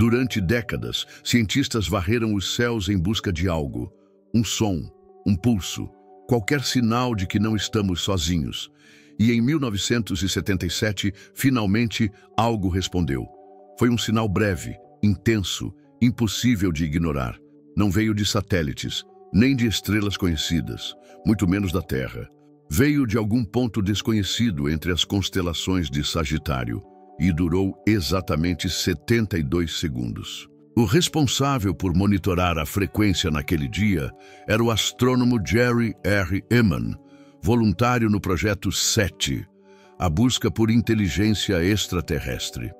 Durante décadas, cientistas varreram os céus em busca de algo, um som, um pulso, qualquer sinal de que não estamos sozinhos. E em 1977, finalmente, algo respondeu. Foi um sinal breve, intenso, impossível de ignorar. Não veio de satélites, nem de estrelas conhecidas, muito menos da Terra. Veio de algum ponto desconhecido entre as constelações de Sagitário e durou exatamente 72 segundos. O responsável por monitorar a frequência naquele dia era o astrônomo Jerry R. Ehman, voluntário no projeto SETI, a busca por inteligência extraterrestre.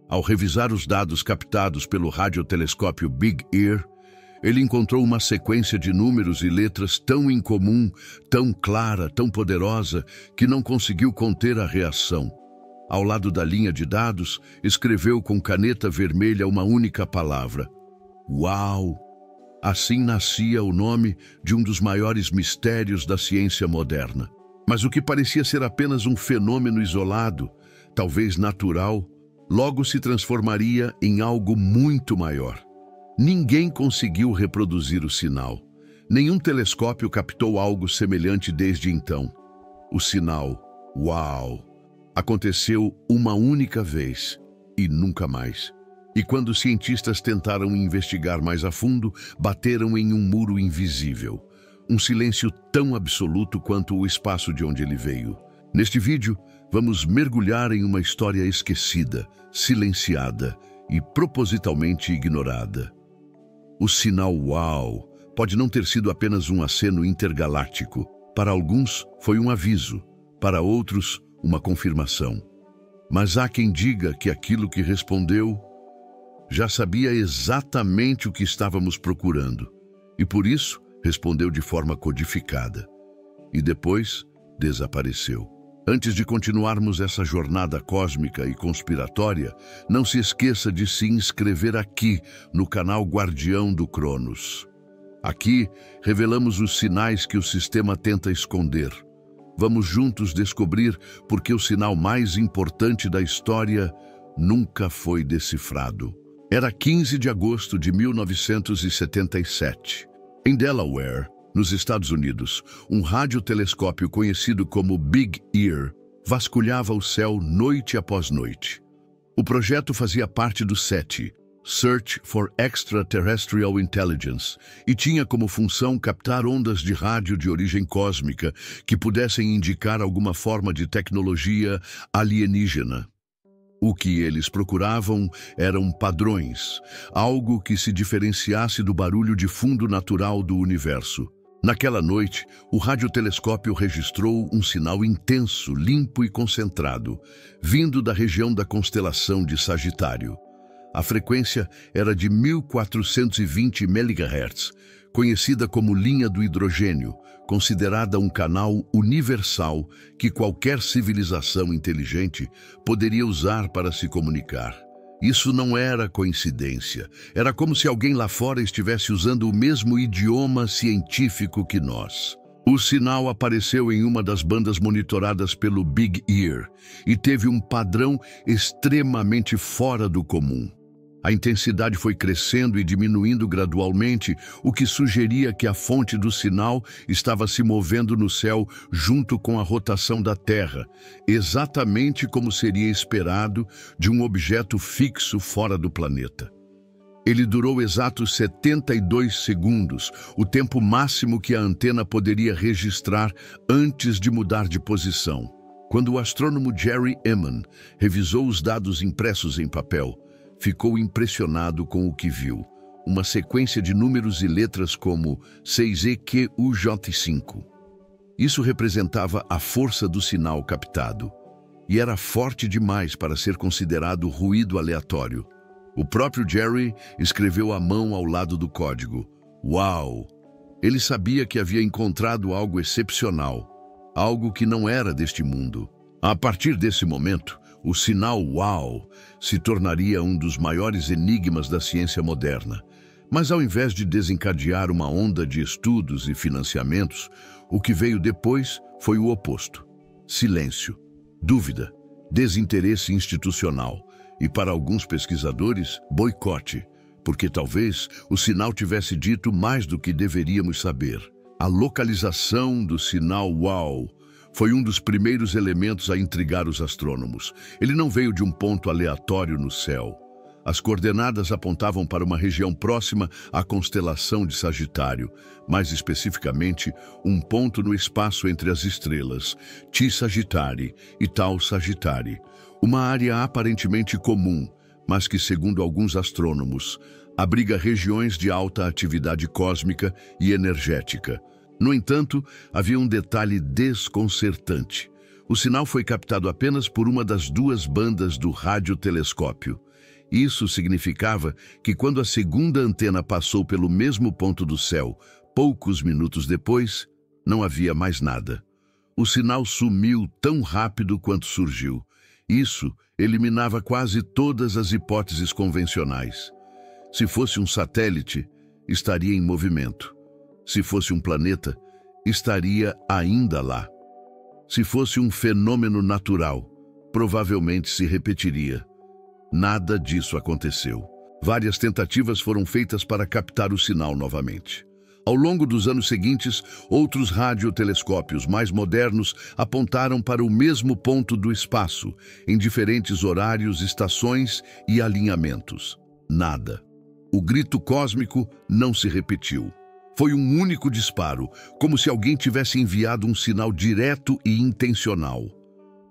Ao revisar os dados captados pelo radiotelescópio Big Ear, ele encontrou uma sequência de números e letras tão incomum, tão clara, tão poderosa, que não conseguiu conter a reação. Ao lado da linha de dados, escreveu com caneta vermelha uma única palavra: Uau! Assim nascia o nome de um dos maiores mistérios da ciência moderna. Mas o que parecia ser apenas um fenômeno isolado, talvez natural, logo se transformaria em algo muito maior. Ninguém conseguiu reproduzir o sinal. Nenhum telescópio captou algo semelhante desde então. O sinal, uau, aconteceu uma única vez e nunca mais. E quando os cientistas tentaram investigar mais a fundo, bateram em um muro invisível. Um silêncio tão absoluto quanto o espaço de onde ele veio. Neste vídeo, vamos mergulhar em uma história esquecida, silenciada e propositalmente ignorada. O sinal uau pode não ter sido apenas um aceno intergaláctico. Para alguns, foi um aviso. Para outros, uma confirmação. Mas há quem diga que aquilo que respondeu já sabia exatamente o que estávamos procurando. E por isso, respondeu de forma codificada. E depois, desapareceu. Antes de continuarmos essa jornada cósmica e conspiratória, não se esqueça de se inscrever aqui no canal Guardião do Cronos. Aqui, revelamos os sinais que o sistema tenta esconder. Vamos juntos descobrir por que o sinal mais importante da história nunca foi decifrado. Era 15 de agosto de 1977. Em Delaware, nos Estados Unidos, um radiotelescópio conhecido como Big Ear vasculhava o céu noite após noite. O projeto fazia parte do SETI, Search for Extraterrestrial Intelligence, e tinha como função captar ondas de rádio de origem cósmica que pudessem indicar alguma forma de tecnologia alienígena. O que eles procuravam eram padrões, algo que se diferenciasse do barulho de fundo natural do universo. Naquela noite, o radiotelescópio registrou um sinal intenso, limpo e concentrado, vindo da região da constelação de Sagitário. A frequência era de 1420 MHz, conhecida como linha do hidrogênio, considerada um canal universal que qualquer civilização inteligente poderia usar para se comunicar. Isso não era coincidência. Era como se alguém lá fora estivesse usando o mesmo idioma científico que nós. O sinal apareceu em uma das bandas monitoradas pelo Big Ear e teve um padrão extremamente fora do comum. A intensidade foi crescendo e diminuindo gradualmente, o que sugeria que a fonte do sinal estava se movendo no céu junto com a rotação da Terra, exatamente como seria esperado de um objeto fixo fora do planeta. Ele durou exatos 72 segundos, o tempo máximo que a antena poderia registrar antes de mudar de posição. Quando o astrônomo Jerry Ehman revisou os dados impressos em papel, ficou impressionado com o que viu. Uma sequência de números e letras como 6EQUJ5. Isso representava a força do sinal captado. E era forte demais para ser considerado ruído aleatório. O próprio Jerry escreveu à mão ao lado do código. Uau! Ele sabia que havia encontrado algo excepcional. Algo que não era deste mundo. A partir desse momento, o sinal uau se tornaria um dos maiores enigmas da ciência moderna. Mas ao invés de desencadear uma onda de estudos e financiamentos, o que veio depois foi o oposto. Silêncio, dúvida, desinteresse institucional e para alguns pesquisadores, boicote, porque talvez o sinal tivesse dito mais do que deveríamos saber. A localização do sinal WOW foi um dos primeiros elementos a intrigar os astrônomos. Ele não veio de um ponto aleatório no céu. As coordenadas apontavam para uma região próxima à constelação de Sagitário, mais especificamente, um ponto no espaço entre as estrelas, T Sagittarii e Tau Sagittarii, uma área aparentemente comum, mas que, segundo alguns astrônomos, abriga regiões de alta atividade cósmica e energética. No entanto, havia um detalhe desconcertante. O sinal foi captado apenas por uma das duas bandas do radiotelescópio. Isso significava que quando a segunda antena passou pelo mesmo ponto do céu, poucos minutos depois, não havia mais nada. O sinal sumiu tão rápido quanto surgiu. Isso eliminava quase todas as hipóteses convencionais. Se fosse um satélite, estaria em movimento. Se fosse um planeta, estaria ainda lá. Se fosse um fenômeno natural, provavelmente se repetiria. Nada disso aconteceu. Várias tentativas foram feitas para captar o sinal novamente. Ao longo dos anos seguintes, outros radiotelescópios mais modernos apontaram para o mesmo ponto do espaço, em diferentes horários, estações e alinhamentos. Nada. O grito cósmico não se repetiu. Foi um único disparo, como se alguém tivesse enviado um sinal direto e intencional.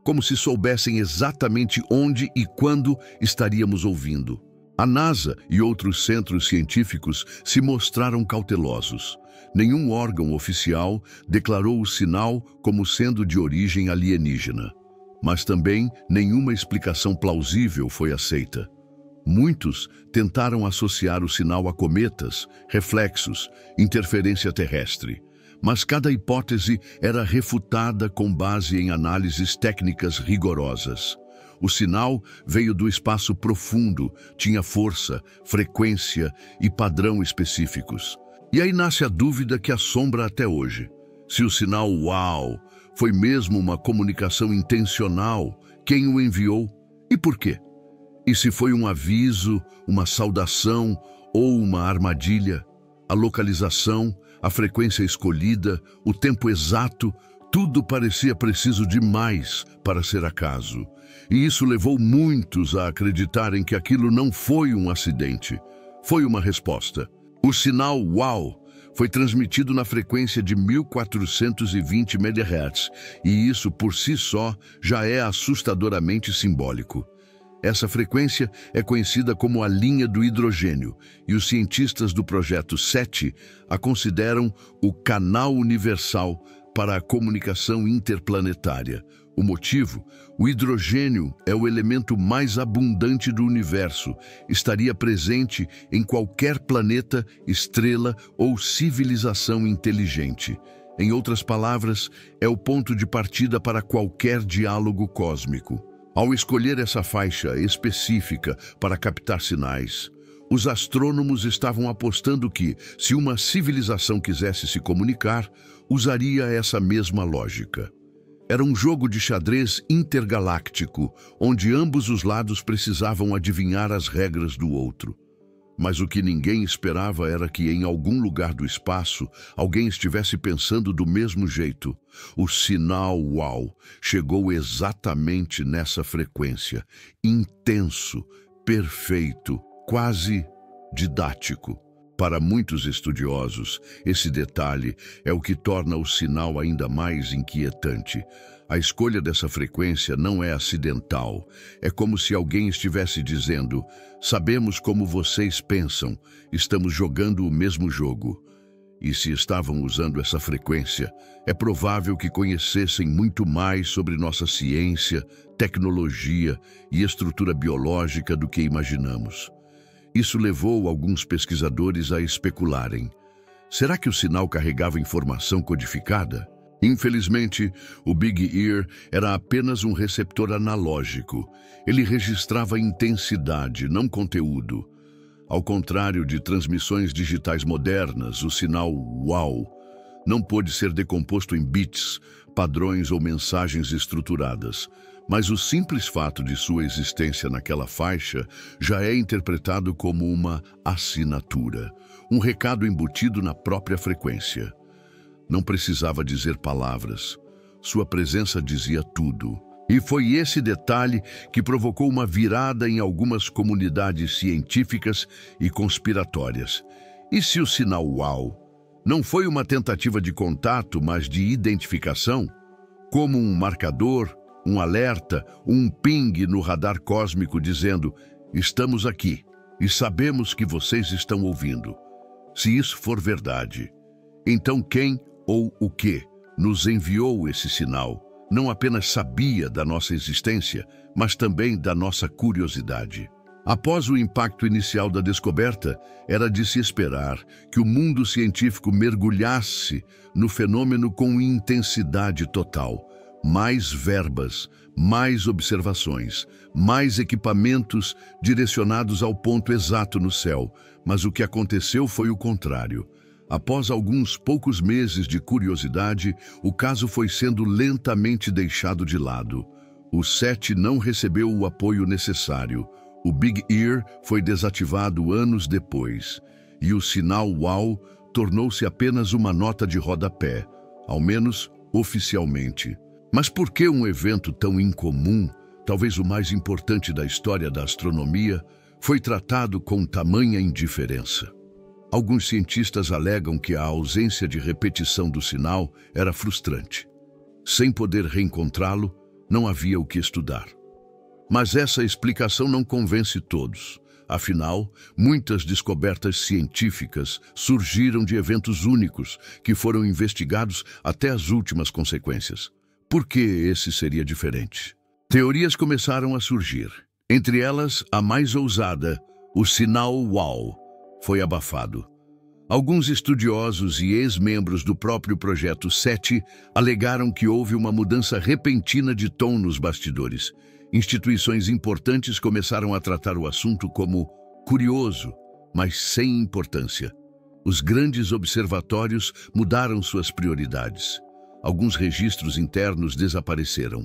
Como se soubessem exatamente onde e quando estaríamos ouvindo. A NASA e outros centros científicos se mostraram cautelosos. Nenhum órgão oficial declarou o sinal como sendo de origem alienígena. Mas também nenhuma explicação plausível foi aceita. Muitos tentaram associar o sinal a cometas, reflexos, interferência terrestre. Mas cada hipótese era refutada com base em análises técnicas rigorosas. O sinal veio do espaço profundo, tinha força, frequência e padrão específicos. E aí nasce a dúvida que assombra até hoje. Se o sinal WOW foi mesmo uma comunicação intencional, quem o enviou e por quê? E se foi um aviso, uma saudação ou uma armadilha? A localização, a frequência escolhida, o tempo exato, tudo parecia preciso demais para ser acaso. E isso levou muitos a acreditarem que aquilo não foi um acidente, foi uma resposta. O sinal WOW foi transmitido na frequência de 1420 MHz, e isso por si só já é assustadoramente simbólico. Essa frequência é conhecida como a linha do hidrogênio, e os cientistas do projeto SETI a consideram o canal universal para a comunicação interplanetária. O motivo? O hidrogênio é o elemento mais abundante do universo. Estaria presente em qualquer planeta, estrela ou civilização inteligente. Em outras palavras, é o ponto de partida para qualquer diálogo cósmico. Ao escolher essa faixa específica para captar sinais, os astrônomos estavam apostando que, se uma civilização quisesse se comunicar, usaria essa mesma lógica. Era um jogo de xadrez intergaláctico, onde ambos os lados precisavam adivinhar as regras do outro. Mas o que ninguém esperava era que, em algum lugar do espaço, alguém estivesse pensando do mesmo jeito. O sinal WOW chegou exatamente nessa frequência, intenso, perfeito, quase didático. Para muitos estudiosos, esse detalhe é o que torna o sinal ainda mais inquietante. A escolha dessa frequência não é acidental. É como se alguém estivesse dizendo: sabemos como vocês pensam, estamos jogando o mesmo jogo. E se estavam usando essa frequência, é provável que conhecessem muito mais sobre nossa ciência, tecnologia e estrutura biológica do que imaginamos. Isso levou alguns pesquisadores a especularem: será que o sinal carregava informação codificada? Infelizmente, o Big Ear era apenas um receptor analógico. Ele registrava intensidade, não conteúdo. Ao contrário de transmissões digitais modernas, o sinal WOW não pôde ser decomposto em bits, padrões ou mensagens estruturadas, mas o simples fato de sua existência naquela faixa já é interpretado como uma assinatura, um recado embutido na própria frequência. Não precisava dizer palavras, sua presença dizia tudo. E foi esse detalhe que provocou uma virada em algumas comunidades científicas e conspiratórias. E se o sinal UAU não foi uma tentativa de contato, mas de identificação, como um marcador, um alerta, um ping no radar cósmico dizendo: estamos aqui e sabemos que vocês estão ouvindo. Se isso for verdade, então quem ou o que nos enviou esse sinal não apenas sabia da nossa existência, mas também da nossa curiosidade. Após o impacto inicial da descoberta, era de se esperar que o mundo científico mergulhasse no fenômeno com intensidade total. Mais verbas, mais observações, mais equipamentos direcionados ao ponto exato no céu. Mas o que aconteceu foi o contrário. Após alguns poucos meses de curiosidade, o caso foi sendo lentamente deixado de lado. O SET não recebeu o apoio necessário. O Big Ear foi desativado anos depois. E o sinal UAU tornou-se apenas uma nota de rodapé, ao menos oficialmente. Mas por que um evento tão incomum, talvez o mais importante da história da astronomia, foi tratado com tamanha indiferença? Alguns cientistas alegam que a ausência de repetição do sinal era frustrante. Sem poder reencontrá-lo, não havia o que estudar. Mas essa explicação não convence todos. Afinal, muitas descobertas científicas surgiram de eventos únicos que foram investigados até as últimas consequências. Por que esse seria diferente? Teorias começaram a surgir. Entre elas, a mais ousada, o sinal UAU, foi abafado. Alguns estudiosos e ex-membros do próprio projeto SET alegaram que houve uma mudança repentina de tom nos bastidores. Instituições importantes começaram a tratar o assunto como curioso, mas sem importância. Os grandes observatórios mudaram suas prioridades. Alguns registros internos desapareceram.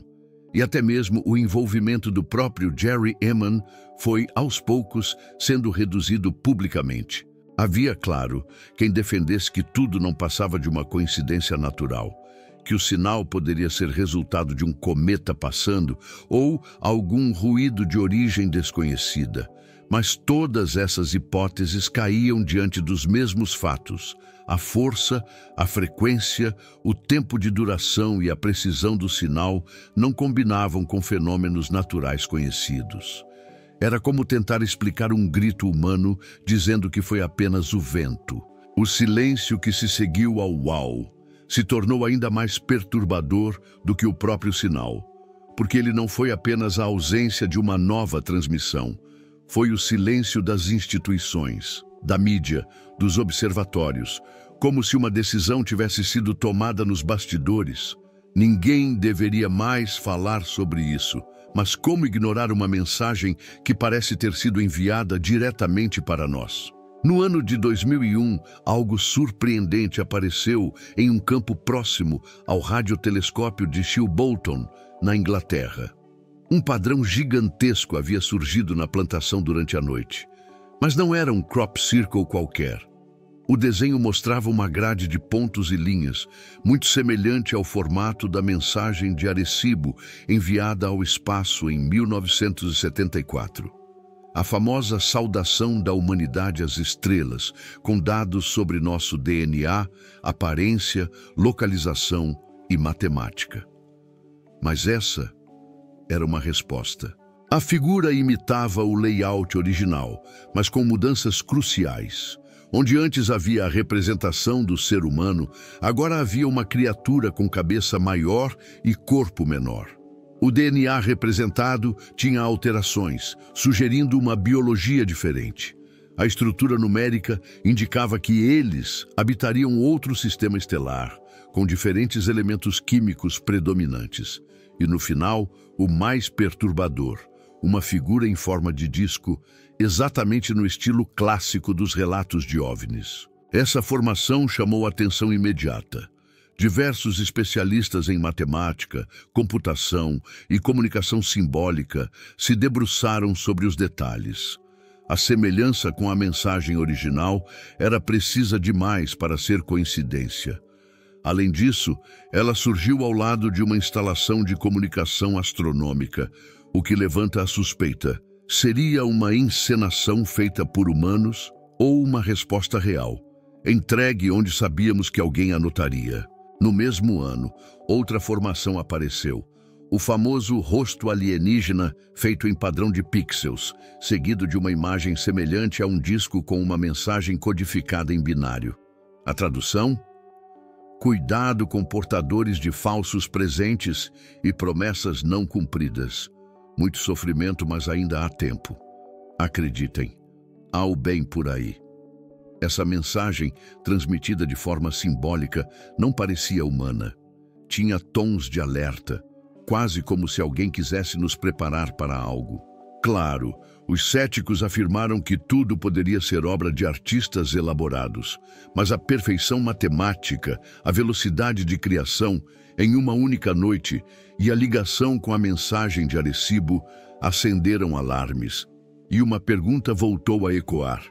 E até mesmo o envolvimento do próprio Jerry Ehman foi, aos poucos, sendo reduzido publicamente. Havia, claro, quem defendesse que tudo não passava de uma coincidência natural, que o sinal poderia ser resultado de um cometa passando ou algum ruído de origem desconhecida. Mas todas essas hipóteses caíam diante dos mesmos fatos. A força, a frequência, o tempo de duração e a precisão do sinal não combinavam com fenômenos naturais conhecidos. Era como tentar explicar um grito humano dizendo que foi apenas o vento. O silêncio que se seguiu ao UAU se tornou ainda mais perturbador do que o próprio sinal, porque ele não foi apenas a ausência de uma nova transmissão, foi o silêncio das instituições, da mídia, dos observatórios, como se uma decisão tivesse sido tomada nos bastidores. Ninguém deveria mais falar sobre isso, mas como ignorar uma mensagem que parece ter sido enviada diretamente para nós? No ano de 2001, algo surpreendente apareceu em um campo próximo ao radiotelescópio de Shilbolton, na Inglaterra. Um padrão gigantesco havia surgido na plantação durante a noite. Mas não era um crop circle qualquer. O desenho mostrava uma grade de pontos e linhas, muito semelhante ao formato da mensagem de Arecibo, enviada ao espaço em 1974. A famosa saudação da humanidade às estrelas, com dados sobre nosso DNA, aparência, localização e matemática. Mas essa era uma resposta. A figura imitava o layout original, mas com mudanças cruciais. Onde antes havia a representação do ser humano, agora havia uma criatura com cabeça maior e corpo menor. O DNA representado tinha alterações, sugerindo uma biologia diferente. A estrutura numérica indicava que eles habitariam outro sistema estelar, com diferentes elementos químicos predominantes. E no final, o mais perturbador, uma figura em forma de disco, exatamente no estilo clássico dos relatos de OVNIs. Essa formação chamou a atenção imediata. Diversos especialistas em matemática, computação e comunicação simbólica se debruçaram sobre os detalhes. A semelhança com a mensagem original era precisa demais para ser coincidência. Além disso, ela surgiu ao lado de uma instalação de comunicação astronômica, o que levanta a suspeita. Seria uma encenação feita por humanos ou uma resposta real, entregue onde sabíamos que alguém anotaria? No mesmo ano, outra formação apareceu. O famoso rosto alienígena feito em padrão de pixels, seguido de uma imagem semelhante a um disco com uma mensagem codificada em binário. A tradução? Cuidado com portadores de falsos presentes e promessas não cumpridas. Muito sofrimento, mas ainda há tempo. Acreditem, há o bem por aí. Essa mensagem, transmitida de forma simbólica, não parecia humana. Tinha tons de alerta, quase como se alguém quisesse nos preparar para algo. Claro, os céticos afirmaram que tudo poderia ser obra de artistas elaborados, mas a perfeição matemática, a velocidade de criação em uma única noite e a ligação com a mensagem de Arecibo acenderam alarmes. E uma pergunta voltou a ecoar.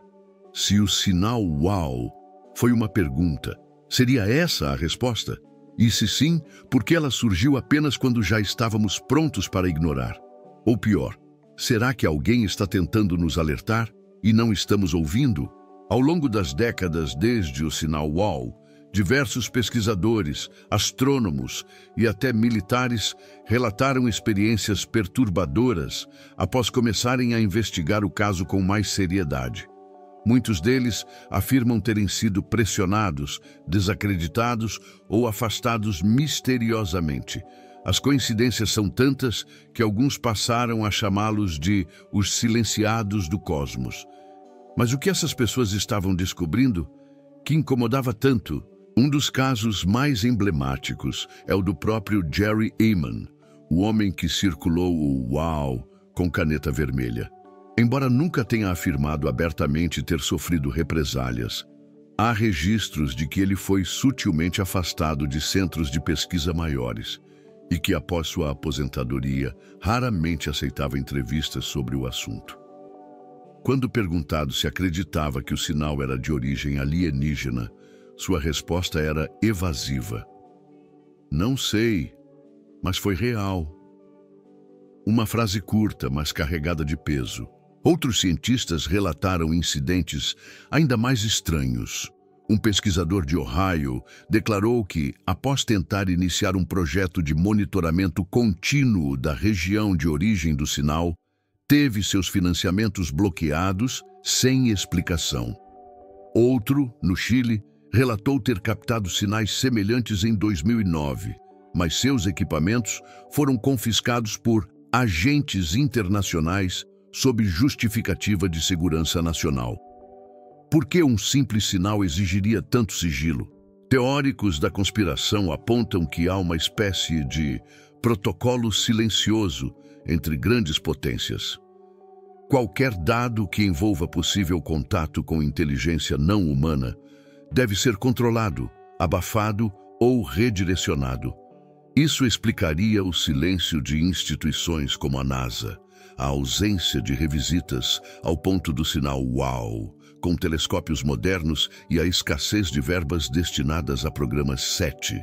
Se o sinal UAU foi uma pergunta, seria essa a resposta? E se sim, por que ela surgiu apenas quando já estávamos prontos para ignorar? Ou pior, será que alguém está tentando nos alertar e não estamos ouvindo? Ao longo das décadas desde o sinal UAU, diversos pesquisadores, astrônomos e até militares relataram experiências perturbadoras após começarem a investigar o caso com mais seriedade. Muitos deles afirmam terem sido pressionados, desacreditados ou afastados misteriosamente. As coincidências são tantas que alguns passaram a chamá-los de os silenciados do cosmos. Mas o que essas pessoas estavam descobrindo que incomodava tanto? Um dos casos mais emblemáticos é o do próprio Jerry Ehman, o homem que circulou o UAU com caneta vermelha. Embora nunca tenha afirmado abertamente ter sofrido represálias, há registros de que ele foi sutilmente afastado de centros de pesquisa maiores e que, após sua aposentadoria, raramente aceitava entrevistas sobre o assunto. Quando perguntado se acreditava que o sinal era de origem alienígena, sua resposta era evasiva. Não sei, mas foi real. Uma frase curta, mas carregada de peso. Outros cientistas relataram incidentes ainda mais estranhos. Um pesquisador de Ohio declarou que, após tentar iniciar um projeto de monitoramento contínuo da região de origem do sinal, teve seus financiamentos bloqueados sem explicação. Outro, no Chile, relatou ter captado sinais semelhantes em 2009, mas seus equipamentos foram confiscados por agentes internacionais sob justificativa de segurança nacional. Por que um simples sinal exigiria tanto sigilo? Teóricos da conspiração apontam que há uma espécie de protocolo silencioso entre grandes potências. Qualquer dado que envolva possível contato com inteligência não humana deve ser controlado, abafado ou redirecionado. Isso explicaria o silêncio de instituições como a NASA, a ausência de revisitas ao ponto do sinal UAU, com telescópios modernos e a escassez de verbas destinadas a programas SETI.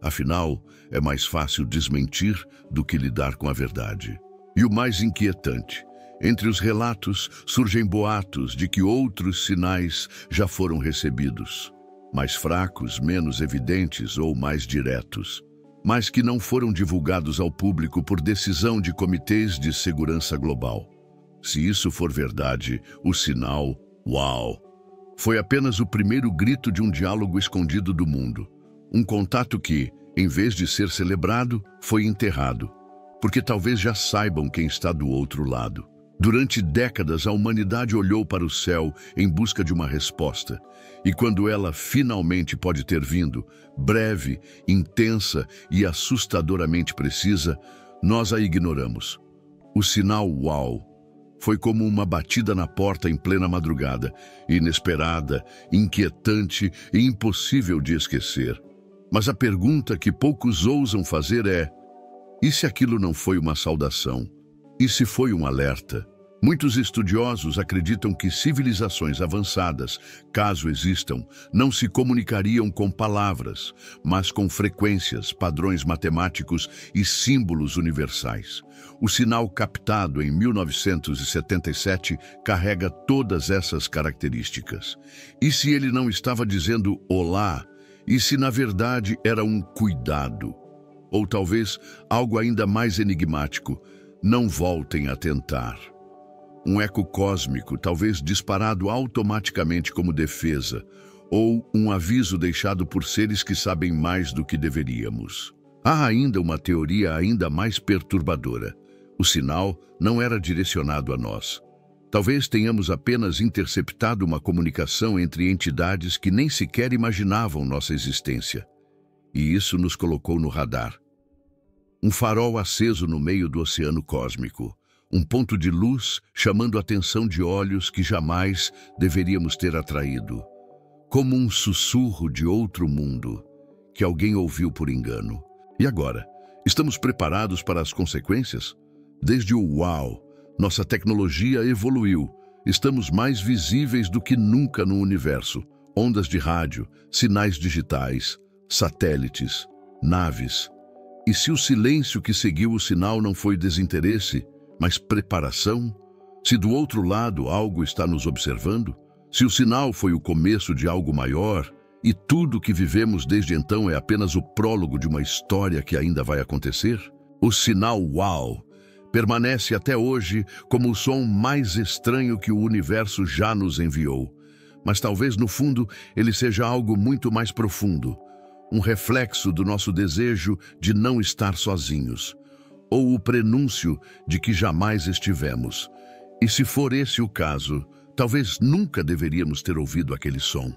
Afinal, é mais fácil desmentir do que lidar com a verdade. E o mais inquietante, entre os relatos surgem boatos de que outros sinais já foram recebidos, mais fracos, menos evidentes ou mais diretos, mas que não foram divulgados ao público por decisão de comitês de segurança global. Se isso for verdade, o sinal UAU foi apenas o primeiro grito de um diálogo escondido do mundo. Um contato que, em vez de ser celebrado, foi enterrado, porque talvez já saibam quem está do outro lado. Durante décadas, a humanidade olhou para o céu em busca de uma resposta. E quando ela finalmente pode ter vindo, breve, intensa e assustadoramente precisa, nós a ignoramos. O sinal UAU foi como uma batida na porta em plena madrugada, inesperada, inquietante e impossível de esquecer. Mas a pergunta que poucos ousam fazer é: e se aquilo não foi uma saudação? E se foi um alerta? Muitos estudiosos acreditam que civilizações avançadas, caso existam, não se comunicariam com palavras, mas com frequências, padrões matemáticos e símbolos universais. O sinal captado em 1977 carrega todas essas características. E se ele não estava dizendo olá? E se na verdade era um cuidado? Ou talvez algo ainda mais enigmático: não voltem a tentar. Um eco cósmico, talvez disparado automaticamente como defesa, ou um aviso deixado por seres que sabem mais do que deveríamos. Há ainda uma teoria ainda mais perturbadora. O sinal não era direcionado a nós. Talvez tenhamos apenas interceptado uma comunicação entre entidades que nem sequer imaginavam nossa existência. E isso nos colocou no radar. Um farol aceso no meio do oceano cósmico. Um ponto de luz chamando a atenção de olhos que jamais deveríamos ter atraído. Como um sussurro de outro mundo que alguém ouviu por engano. E agora? Estamos preparados para as consequências? Desde o uau, nossa tecnologia evoluiu. Estamos mais visíveis do que nunca no universo. Ondas de rádio, sinais digitais, satélites, naves. E se o silêncio que seguiu o sinal não foi desinteresse, mas preparação? Se do outro lado algo está nos observando? Se o sinal foi o começo de algo maior, e tudo que vivemos desde então é apenas o prólogo de uma história que ainda vai acontecer? O sinal uau permanece até hoje como o som mais estranho que o universo já nos enviou. Mas talvez no fundo ele seja algo muito mais profundo. Um reflexo do nosso desejo de não estar sozinhos. Ou o prenúncio de que jamais estivemos. E se for esse o caso, talvez nunca deveríamos ter ouvido aquele som.